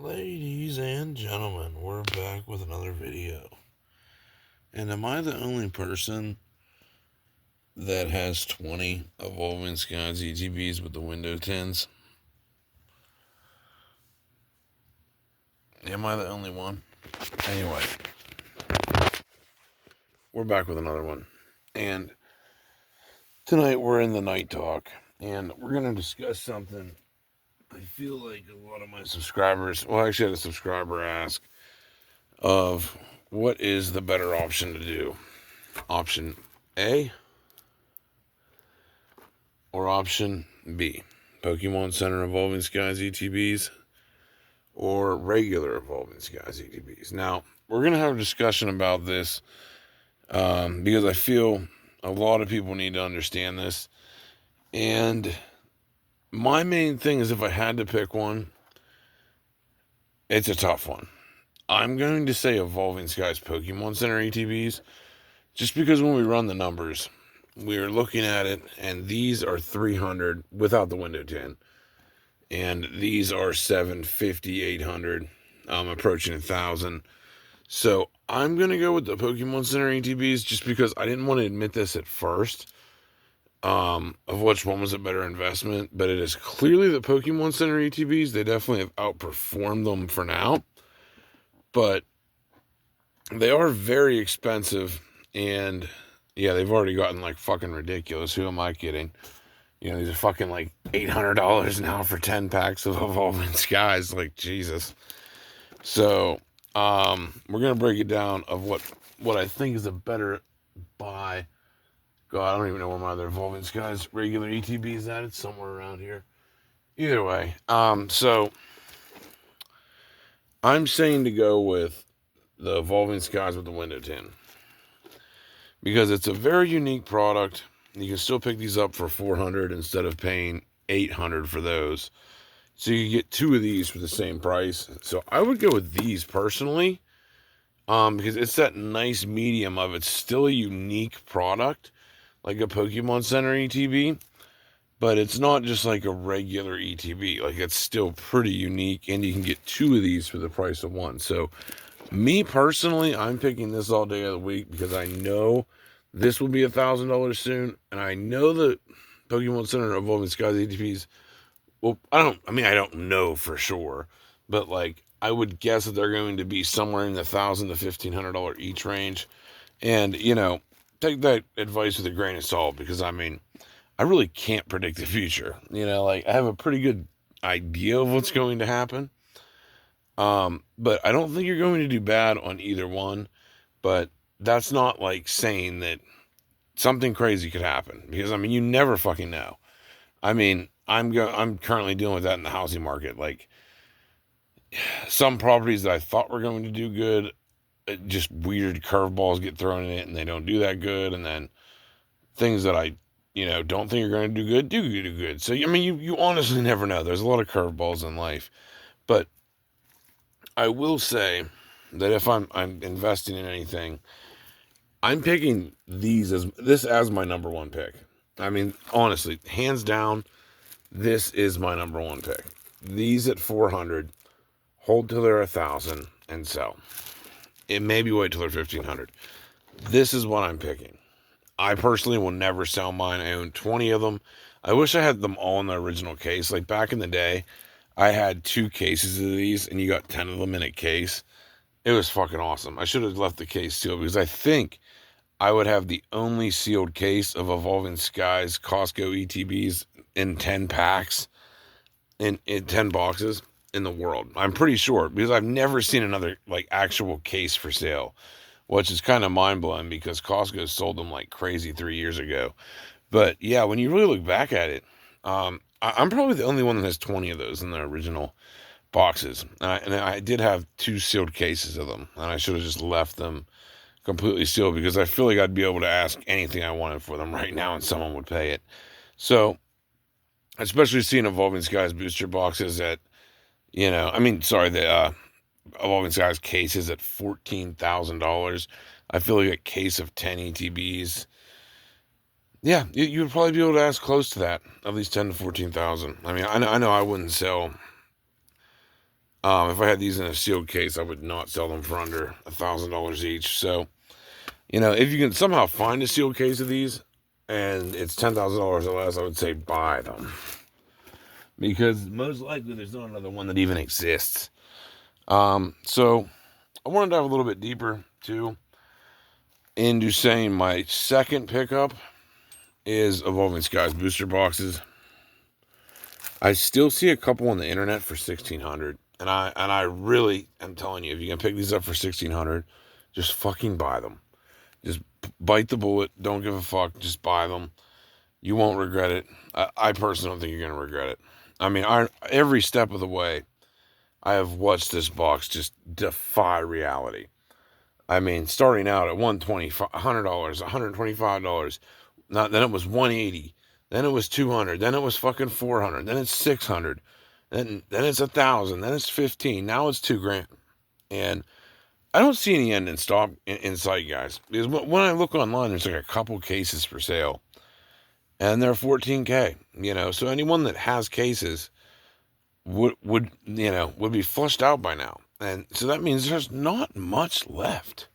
Ladies and gentlemen, we're back with another video. And am I the only person that has 20 Evolving Skies ETBs with the window tins? Am I the only one? Anyway, we're back with another one. And tonight we're in the night talk. And we're going to discuss something I feel like a lot of my subscribers, well, I actually had a subscriber ask of what is the better option to do? Option A or option B, Pokemon Center Evolving Skies ETBs or regular Evolving Skies ETBs. Now, we're going to have a discussion about this because I feel a lot of people need to understand this. And my main thing is if I had to pick one, it's a tough one. I'm going to say Evolving Skies Pokemon Center ETBs just because when we run the numbers, we're looking at it, and these are 300 without the window tin. And these are 750, 800, approaching 1,000. So I'm going to go with the Pokemon Center ETBs just because I didn't want to admit this at first of which one was a better investment. But it is clearly the Pokemon Center ETBs. They definitely have outperformed them for now. But they are very expensive. And yeah, they've already gotten like fucking ridiculous. Who am I kidding? You know, these are fucking like $800 now for 10 packs of Evolving Skies. Like, Jesus. So, we're going to break it down of what I think is a better buy. God, I don't even know where my other Evolving Skies regular ETB is at. It's somewhere around here. Either way, so I'm saying to go with the Evolving Skies with the window tin because it's a very unique product. You can still pick these up for $400 instead of paying $800 for those. So you get two of these for the same price. So I would go with these personally, because it's that nice medium of it's still a unique product, like a Pokemon Center ETB, but it's not just like a regular ETB. Like it's still pretty unique, and you can get two of these for the price of one. So me personally, I'm picking this all day of the week because I know this will be $1,000 soon, and I know that Pokemon Center Evolving Skies ETBs. Well, I don't know for sure, but like I would guess that they're going to be somewhere in the $1,000 to $1,500 each range, and take that advice with a grain of salt because I really can't predict the future. Like I have a pretty good idea of what's going to happen, but I don't think you're going to do bad on either one. But that's not like saying that something crazy could happen because you never fucking know. I'm currently dealing with that in the housing market. Like some properties that I thought were going to do good, just weird curveballs get thrown in it and they don't do that good. And then things that I, don't think are going to do good, do good. So, you honestly never know. There's a lot of curveballs in life. But I will say that if I'm investing in anything, I'm picking this as my number one pick. Honestly, hands down, this is my number one pick. These at 400, hold till they're 1,000 and sell. It maybe wait till they're 1,500. This is what I'm picking. I personally will never sell mine. I own 20 of them. I wish I had them all in the original case. Like back in the day, I had 2 cases of these, and you got 10 of them in a case. It was fucking awesome. I should have left the case sealed because I think I would have the only sealed case of Evolving Skies Costco ETBs in 10 packs, in 10 boxes in the world. I'm pretty sure because I've never seen another like actual case for sale, which is kind of mind-blowing because Costco sold them like crazy 3 years ago. But yeah, when you really look back at it, I'm probably the only one that has 20 of those in the original boxes. And I did have 2 sealed cases of them, and I should have just left them completely sealed because I feel like I'd be able to ask anything I wanted for them right now and someone would pay it. So, especially seeing Evolving Skies booster boxes at, the Evolving Skies cases at $14,000. I feel like a case of 10 ETBs. Yeah, you would probably be able to ask close to that, at least 10 to 14,000. I know I wouldn't sell If I had these in a sealed case, I would not sell them for under $1,000 each. So, if you can somehow find a sealed case of these and it's $10,000 or less, I would say buy them. Because most likely there's not another one that even exists. So I want to dive a little bit deeper, too, into saying my second pickup is Evolving Skies booster boxes. I still see a couple on the internet for $1,600, and I really am telling you, if you can pick these up for $1,600, just fucking buy them. Just bite the bullet. Don't give a fuck. Just buy them. You won't regret it. I personally don't think you're gonna regret it. I mean, every step of the way, I have watched this box just defy reality. I mean, starting out at $120, $100, $125. Then it was $180. Then it was $200. Then it was fucking $400. Then it's $600. Then it's $1,000. Then it's $15. Now it's $2,000. And I don't see any end in sight, guys. Because when I look online, there's like a couple cases for sale, and they're $14,000. So anyone that has cases would be flushed out by now, and so that means there's not much left.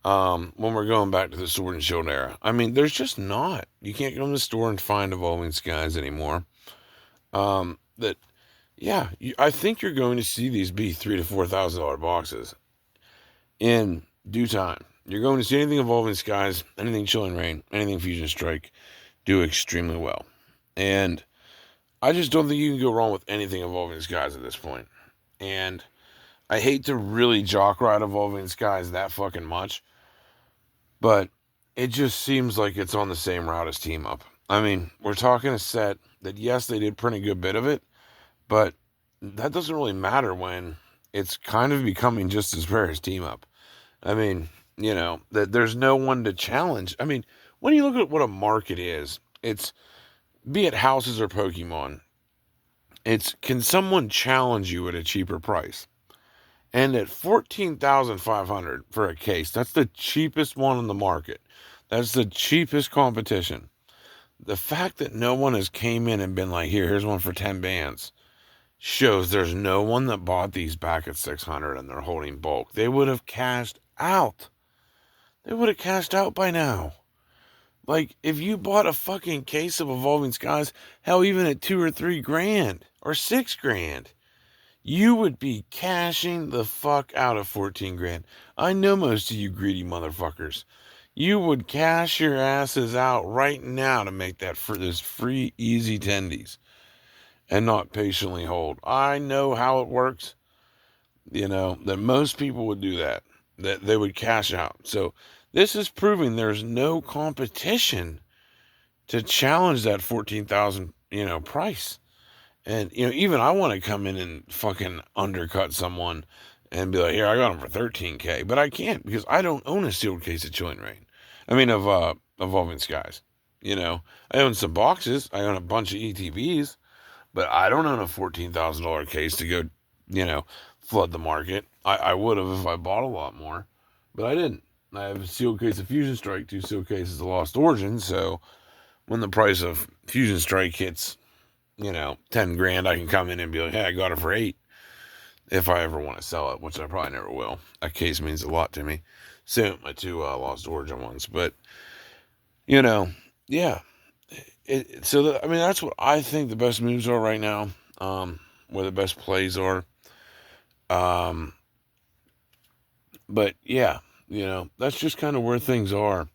When we're going back to the Sword and Shield era, I mean, there's just not. You can't go in the store and find Evolving Skies anymore. I think you're going to see these be $3,000 to $4,000 boxes in due time. You're going to see anything Evolving Skies, anything Chilling Reign, anything Fusion Strike do extremely well. And I just don't think you can go wrong with anything Evolving Skies at this point. And I hate to really jock ride Evolving Skies that fucking much, but it just seems like it's on the same route as Team Up. I mean, we're talking a set that, yes, they did print a good bit of it, but that doesn't really matter when it's kind of becoming just as rare as Team Up. I mean, that there's no one to challenge. I mean, when you look at what a market is, it's, be it houses or Pokemon, it's, can someone challenge you at a cheaper price? And at $14,500 for a case, that's the cheapest one on the market. That's the cheapest competition. The fact that no one has came in and been like, here's one for 10 bands, shows there's no one that bought these back at $600 and they're holding bulk. They would have cashed out. They would have cashed out by now. Like, if you bought a fucking case of Evolving Skies, hell, even at $2,000 or $3,000 or $6,000, you would be cashing the fuck out of $14,000. I know most of you greedy motherfuckers. You would cash your asses out right now to make that for this free, easy tendies and not patiently hold. I know how it works. That most people would do that they would cash out. So this is proving there's no competition to challenge that 14,000, price. And, even I want to come in and fucking undercut someone and be like, here, I got them for $13,000. But I can't, because I don't own a sealed case of Chilling Reign. I mean, of Evolving Skies. I own some boxes. I own a bunch of ETBs. But I don't own a $14,000 case to go, flood the market. I would have if I bought a lot more. But I didn't. I have a sealed case of Fusion Strike, 2 sealed cases of Lost Origin. So when the price of Fusion Strike hits, $10,000, I can come in and be like, hey, I got it for $8,000 if I ever want to sell it, which I probably never will. A case means a lot to me. Same with my 2 Lost Origin ones. But, yeah. That's what I think the best moves are right now, where the best plays are. But, yeah, that's just kind of where things are.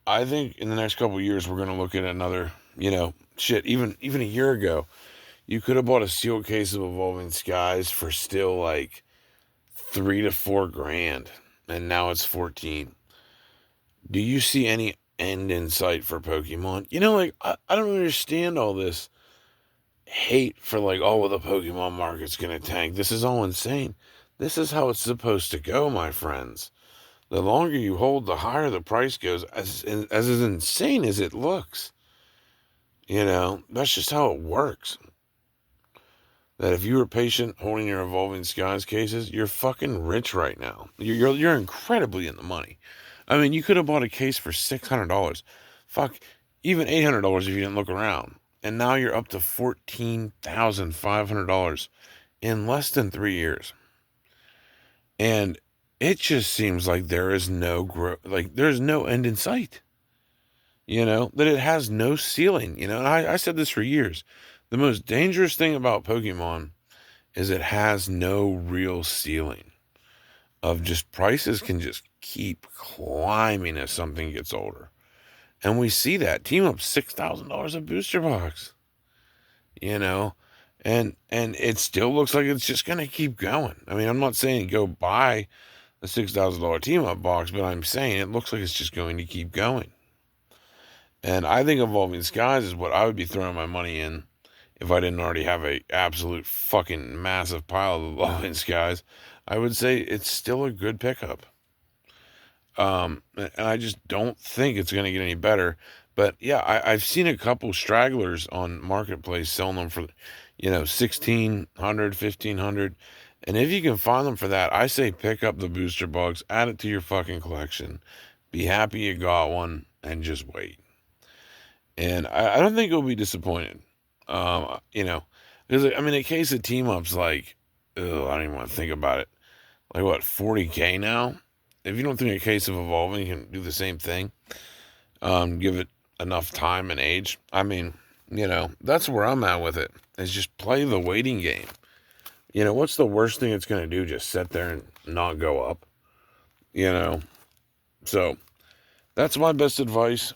I think in the next couple of years, we're going to look at another, even a year ago, you could have bought a sealed case of Evolving Skies for still like $3,000 to $4,000, and now it's 14. Do you see any end in sight for Pokemon? I don't understand all this hate for like, oh, well, the Pokemon market's going to tank. This is all insane. This is how it's supposed to go, my friends. The longer you hold, the higher the price goes, as insane as it looks. That's just how it works. That if you were patient holding your Evolving Skies cases, you're fucking rich right now. You're incredibly in the money. I mean, you could have bought a case for $600. Fuck, even $800 if you didn't look around. And now you're up to $14,500 in less than 3 years. And it just seems like there is no growth, like there's no end in sight. That it has no ceiling. And I said this for years. The most dangerous thing about Pokemon is it has no real ceiling of just prices can just keep climbing as something gets older. And we see that. Team up $6,000 a booster box. And it still looks like it's just gonna keep going. I mean, I'm not saying go buy a $6,000 team up box, but I'm saying it looks like it's just going to keep going. And I think Evolving Skies is what I would be throwing my money in if I didn't already have a absolute fucking massive pile of Evolving Skies. I would say it's still a good pickup. And I just don't think it's going to get any better. But yeah, I've seen a couple stragglers on Marketplace selling them for, 1,600, 1,500. And if you can find them for that, I say pick up the booster box, add it to your fucking collection. Be happy you got one, and just wait. And I don't think you'll be disappointed. Because, I mean, a case of team ups, like, I don't even want to think about it. Like, what, 40K now? If you don't think a case of Evolving can do the same thing, give it enough time and age. I mean, that's where I'm at with it. Is just play the waiting game. What's the worst thing it's going to do? Just sit there and not go up. So that's my best advice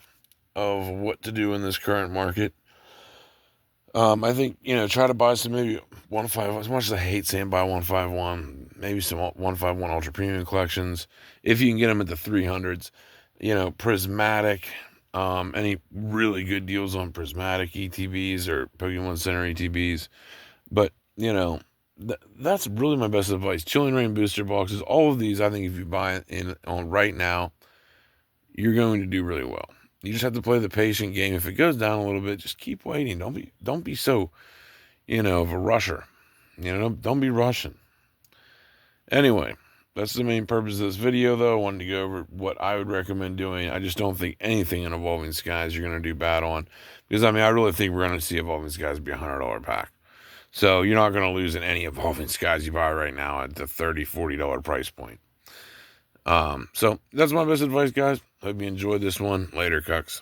of what to do in this current market. I think, try to buy some maybe 151, as much as I hate saying buy 151, maybe some 151 Ultra Premium collections, if you can get them at the 300s, Prismatic, any really good deals on Prismatic ETBs or Pokemon Center ETBs. But, that's really my best advice. Chilling Reign booster boxes, all of these, I think if you buy it on right now, you're going to do really well. You just have to play the patient game. If it goes down a little bit, just keep waiting. Don't be so, of a rusher. Don't be rushing. Anyway, that's the main purpose of this video, though. I wanted to go over what I would recommend doing. I just don't think anything in Evolving Skies you're going to do bad on. Because, I really think we're going to see Evolving Skies be a $100 pack. So you're not going to lose in any Evolving Skies you buy right now at the $30, $40 price point. So that's my best advice, guys. Hope you enjoyed this one. Later, cucks.